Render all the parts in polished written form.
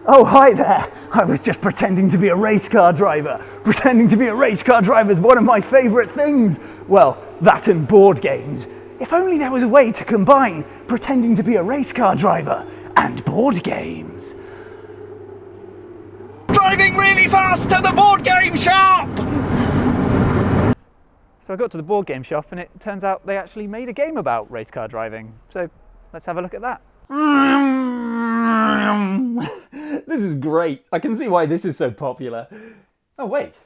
Oh, hi there! I was just pretending to be a race car driver. Pretending to be a race car driver is one of my favourite things. Well, that and board games. If only there was a way to combine pretending to be a race car driver and board games. Driving really fast to the board game shop! So I got to the board game shop and it turns out they actually made a game about race car driving. So let's have a look at that. This is great. I can see why this is so popular. Oh wait,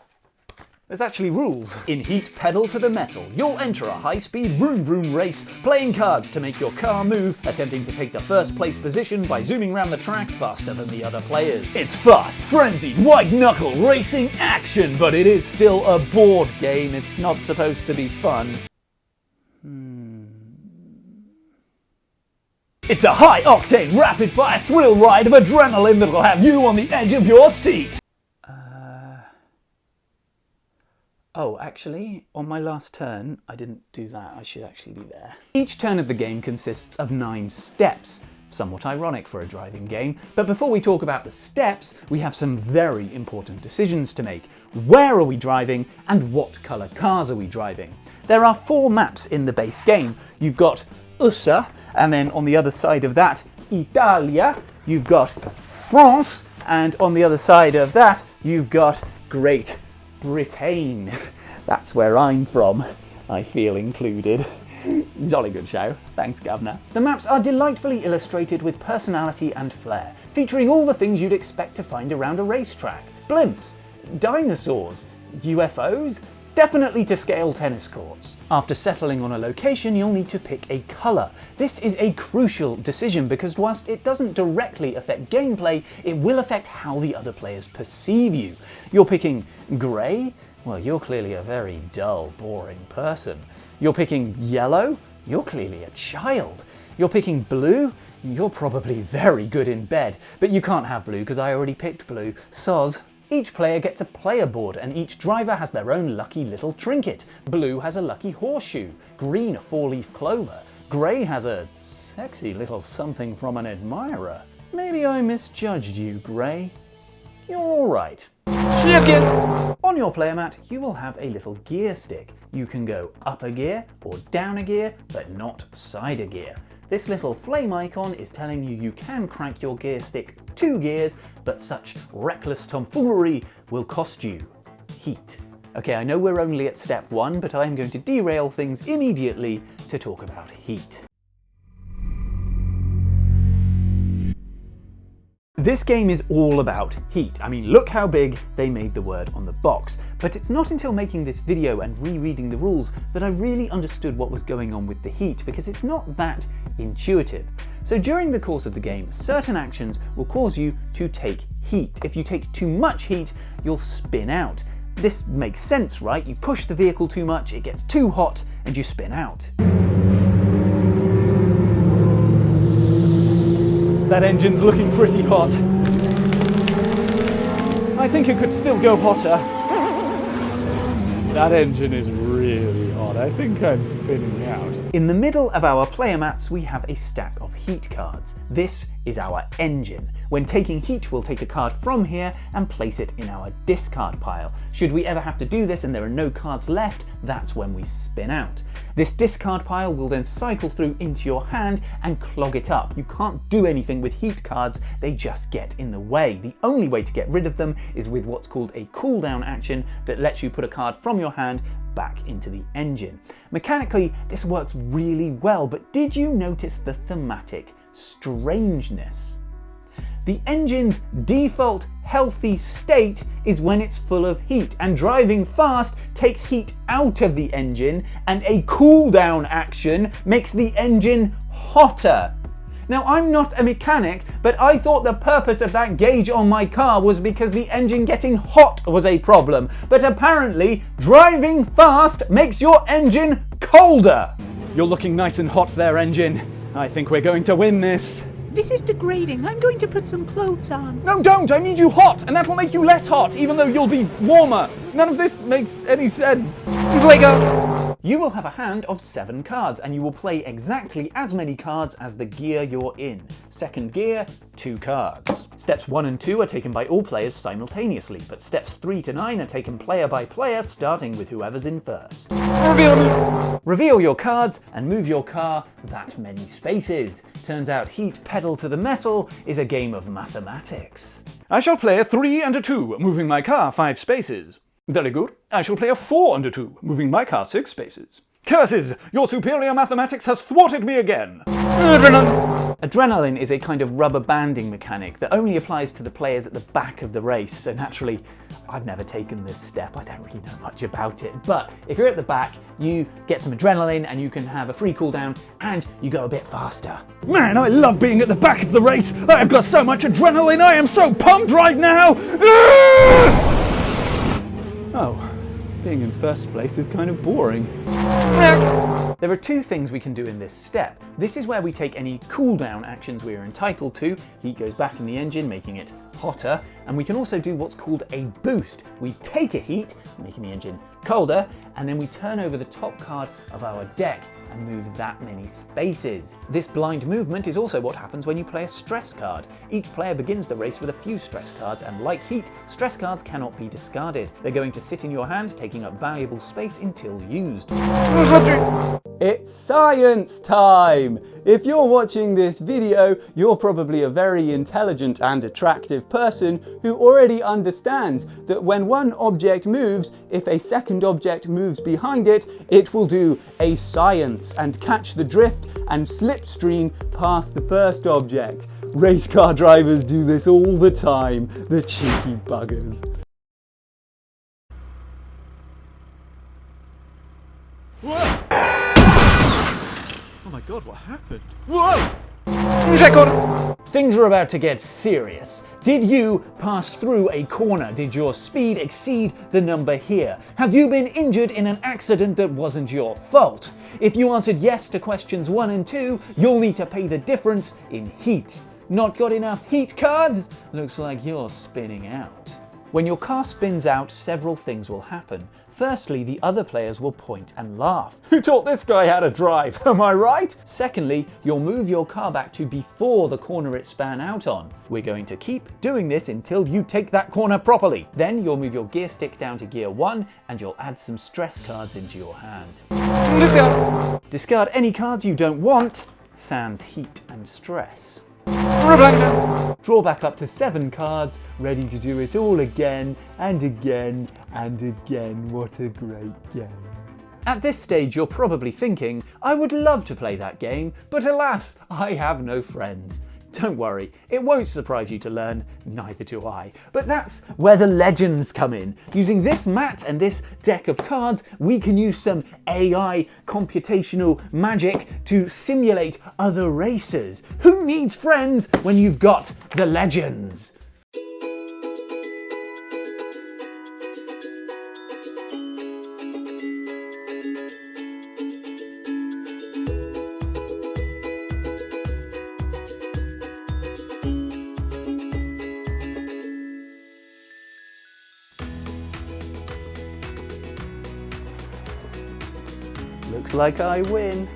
there's actually rules. In Heat Pedal to the Metal, you'll enter a high-speed vroom vroom race, playing cards to make your car move, attempting to take the first place position by zooming around the track faster than the other players. It's fast, frenzied, white-knuckle racing action, but it is still a board game. It's not supposed to be fun. It's a high-octane, rapid-fire thrill ride of adrenaline that'll have you on the edge of your seat. Oh, actually, on my last turn, I didn't do that. I should actually be there. Each turn of the game consists of 9 steps. Somewhat ironic for a driving game, but before we talk about the steps, we have some very important decisions to make. Where are we driving, and what colour cars are we driving? There are 4 maps in the base game. You've got USA, and then on the other side of that, Italia. You've got France, and on the other side of that, you've got Great Britain. That's where I'm from. I feel included. Jolly good show. Thanks, Governor. The maps are delightfully illustrated with personality and flair, featuring all the things you'd expect to find around a racetrack. Blimps, dinosaurs, UFOs, definitely to scale tennis courts. After settling on a location, you'll need to pick a colour. This is a crucial decision because whilst it doesn't directly affect gameplay, it will affect how the other players perceive you. You're picking grey? Well, you're clearly a very dull, boring person. You're picking yellow? You're clearly a child. You're picking blue? You're probably very good in bed. But you can't have blue because I already picked blue. Soz. Each player gets a player board and each driver has their own lucky little trinket. Blue has a lucky horseshoe, green a 4-leaf clover, grey has a sexy little something from an admirer. Maybe I misjudged you, Grey. You're alright. On your player mat, you will have a little gear stick. You can go up a gear or down a gear, but not side a gear. This little flame icon is telling you you can crank your gear stick 2 gears, but such reckless tomfoolery will cost you heat. Okay, I know we're only at step 1, but I am going to derail things immediately to talk about heat. This game is all about heat. I mean, look how big they made the word on the box. But it's not until making this video and rereading the rules that I really understood what was going on with the heat, because it's not that intuitive. So during the course of the game, certain actions will cause you to take heat. If you take too much heat, you'll spin out. This makes sense, right? You push the vehicle too much, it gets too hot, and you spin out. That engine's looking pretty hot. I think it could still go hotter. That engine is really hot. I think I'm spinning out. In the middle of our player mats, we have a stack of heat cards. This is our engine. When taking heat, we'll take a card from here and place it in our discard pile. Should we ever have to do this and there are no cards left, that's when we spin out. This discard pile will then cycle through into your hand and clog it up. You can't do anything with heat cards, they just get in the way. The only way to get rid of them is with what's called a cooldown action that lets you put a card from your hand back into the engine. Mechanically, this works really well, but did you notice the thematic strangeness? The engine's default healthy state is when it's full of heat, and driving fast takes heat out of the engine, and a cooldown action makes the engine hotter. Now, I'm not a mechanic, but I thought the purpose of that gauge on my car was because the engine getting hot was a problem, but apparently driving fast makes your engine colder. You're looking nice and hot there, engine. I think we're going to win this. This is degrading. I'm going to put some clothes on. No, don't! I need you hot, and that will make you less hot, even though you'll be warmer. None of this makes any sense. Lego! You will have a hand of 7 cards, and you will play exactly as many cards as the gear you're in. Second gear, 2 cards. Steps 1 and 2 are taken by all players simultaneously, but steps 3 to 9 are taken player by player, starting with whoever's in first. Reveal your cards and move your car that many spaces. Turns out heat pedal to the metal is a game of mathematics. I shall play a 3 and a 2, moving my car 5 spaces. Very good. I shall play a 4 and a 2, moving my car 6 spaces. Curses! Your superior mathematics has thwarted me again! Adrenaline is a kind of rubber banding mechanic that only applies to the players at the back of the race, so naturally, I've never taken this step, I don't really know much about it, but if you're at the back, you get some adrenaline and you can have a free cooldown and you go a bit faster. Man, I love being at the back of the race. I've got so much adrenaline. I am so pumped right now. Oh, being in first place is kind of boring. There are 2 things we can do in this step. This is where we take any cooldown actions we are entitled to. Heat goes back in the engine, making it hotter, and we can also do what's called a boost. We take a heat, making the engine colder, and then we turn over the top card of our deck and move that many spaces. This blind movement is also what happens when you play a stress card. Each player begins the race with a few stress cards, and like heat, stress cards cannot be discarded. They're going to sit in your hand, taking up valuable space until used. It's science time! If you're watching this video, you're probably a very intelligent and attractive person who already understands that when one object moves, if a second object moves behind it, it will do a science and catch the drift and slipstream past the first object. Race car drivers do this all the time, the cheeky buggers. Oh my god, what happened? Things are about to get serious. Did you pass through a corner? Did your speed exceed the number here? Have you been injured in an accident that wasn't your fault? If you answered yes to questions 1 and 2, you'll need to pay the difference in heat. Not got enough heat cards? Looks like you're spinning out. When your car spins out, several things will happen. Firstly, the other players will point and laugh. Who taught this guy how to drive? Am I right? Secondly, you'll move your car back to before the corner it span out on. We're going to keep doing this until you take that corner properly. Then you'll move your gear stick down to gear 1 and you'll add some stress cards into your hand. Discard any cards you don't want, sans heat and stress. Draw back up to 7 cards, ready to do it all again and again and again. What a great game. At this stage you're probably thinking, I would love to play that game, but alas, I have no friends. Don't worry, it won't surprise you to learn, neither do I. But that's where the legends come in. Using this mat and this deck of cards, we can use some AI computational magic to simulate other racers. Who needs friends when you've got the legends? Looks like I win.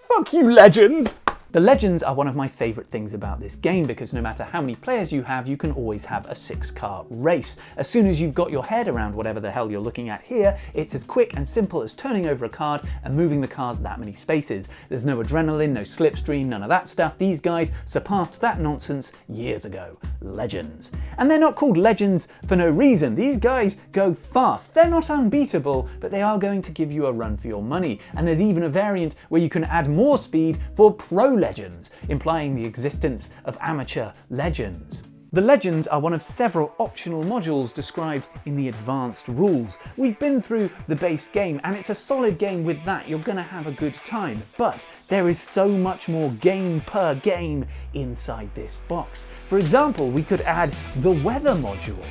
Fuck you, legend! The legends are one of my favourite things about this game because no matter how many players you have, you can always have a 6-car race. As soon as you've got your head around whatever the hell you're looking at here, it's as quick and simple as turning over a card and moving the cars that many spaces. There's no adrenaline, no slipstream, none of that stuff. These guys surpassed that nonsense years ago. Legends. And they're not called legends for no reason. These guys go fast. They're not unbeatable, but they are going to give you a run for your money. And there's even a variant where you can add more speed for pro legends, implying the existence of amateur legends. The legends are one of several optional modules described in the advanced rules. We've been through the base game and it's a solid game with that. You're gonna have a good time, but there is so much more game per game inside this box. For example, we could add the weather module.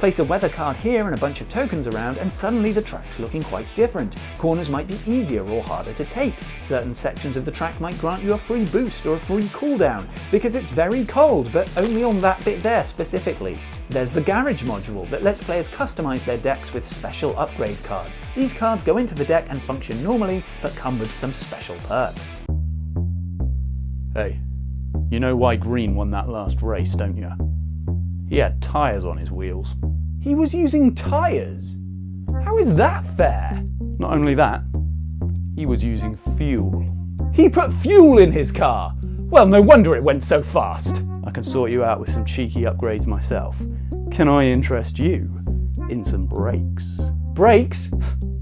Place a weather card here and a bunch of tokens around, and suddenly the track's looking quite different. Corners might be easier or harder to take. Certain sections of the track might grant you a free boost or a free cooldown, because it's very cold, but only on that bit there specifically. There's the Garage module that lets players customize their decks with special upgrade cards. These cards go into the deck and function normally, but come with some special perks. Hey, you know why Green won that last race, don't you? He had tyres on his wheels. He was using tyres? How is that fair? Not only that, he was using fuel. He put fuel in his car! Well, no wonder it went so fast. I can sort you out with some cheeky upgrades myself. Can I interest you in some brakes? Brakes?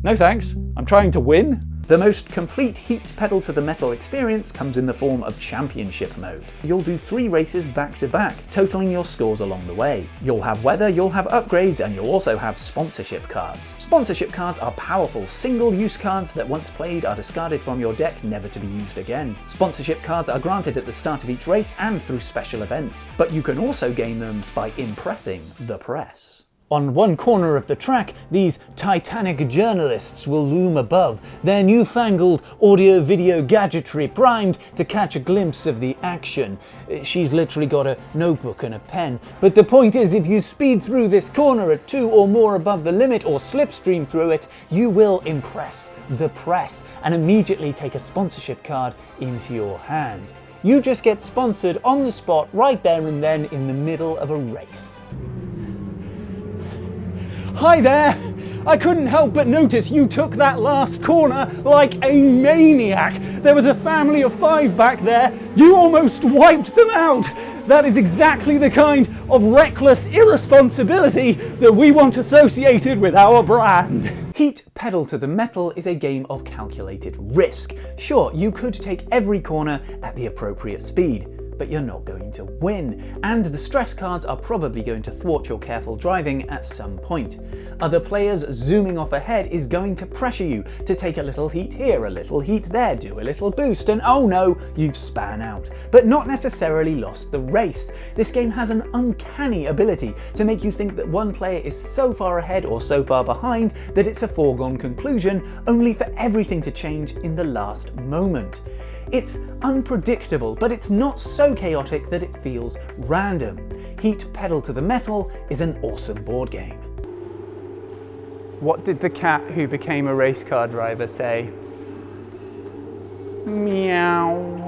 No thanks, I'm trying to win. The most complete Heat Pedal to the Metal experience comes in the form of Championship mode. You'll do 3 races back to back, totaling your scores along the way. You'll have weather, you'll have upgrades, and you'll also have sponsorship cards. Sponsorship cards are powerful, single-use cards that once played are discarded from your deck, never to be used again. Sponsorship cards are granted at the start of each race and through special events, but you can also gain them by impressing the press. On one corner of the track, these titanic journalists will loom above, their newfangled audio-video gadgetry primed to catch a glimpse of the action. She's literally got a notebook and a pen. But the point is, if you speed through this corner at 2 or more above the limit or slipstream through it, you will impress the press and immediately take a sponsorship card into your hand. You just get sponsored on the spot right there and then in the middle of a race. Hi there! I couldn't help but notice you took that last corner like a maniac. There was a family of 5 back there. You almost wiped them out. That is exactly the kind of reckless irresponsibility that we want associated with our brand. Heat Pedal to the Metal is a game of calculated risk. Sure, you could take every corner at the appropriate speed, but you're not going to win, and the stress cards are probably going to thwart your careful driving at some point. Other players zooming off ahead is going to pressure you to take a little heat here, a little heat there, do a little boost, and oh no, you've span out, but not necessarily lost the race. This game has an uncanny ability to make you think that one player is so far ahead or so far behind that it's a foregone conclusion, only for everything to change in the last moment. It's unpredictable, but it's not so chaotic that it feels random. Heat Pedal to the Metal is an awesome board game. What did the cat who became a race car driver say? Meow.